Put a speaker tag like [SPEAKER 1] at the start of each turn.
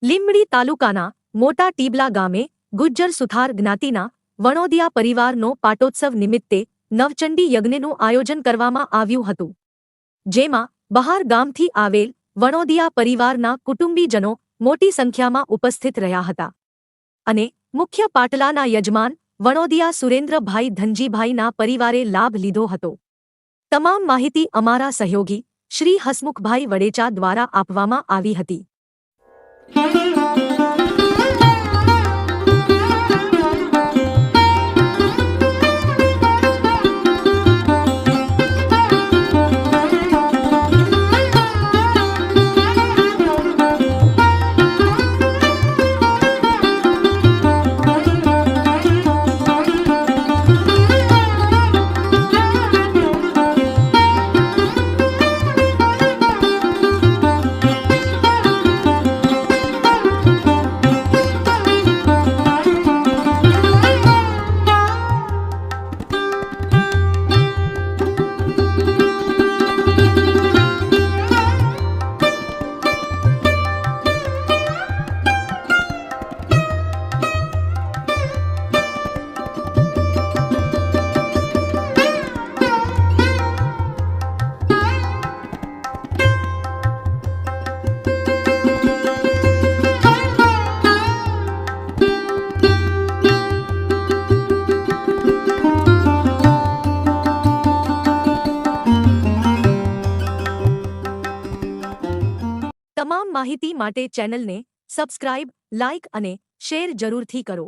[SPEAKER 1] લીંબડી તાલુકાના મોટા ટીબલા ગામે ગુજ્જર સુથાર જ્ઞાતિના વણોદિયા પરિવારનો પાટોત્સવ નિમિત્તે નવચંડી યજ્ઞનું આયોજન કરવામાં આવ્યું હતું, જેમાં બહાર ગામથી આવેલ વણોદિયા પરિવારના કુટુંબીજનો મોટી સંખ્યામાં ઉપસ્થિત રહ્યા હતા અને મુખ્ય પાટલાના યજમાન વણોદિયા સુરેન્દ્રભાઈ ધનજીભાઈના પરિવારે લાભ લીધો હતો. તમામ માહિતી અમારા સહયોગી શ્રી હસમુખભાઈ વડેચા દ્વારા આપવામાં આવી હતી. તમામ માહિતી માટે ચેનલને સબસ્ક્રાઇબ, લાઇક અને શેર જરૂરથી કરો.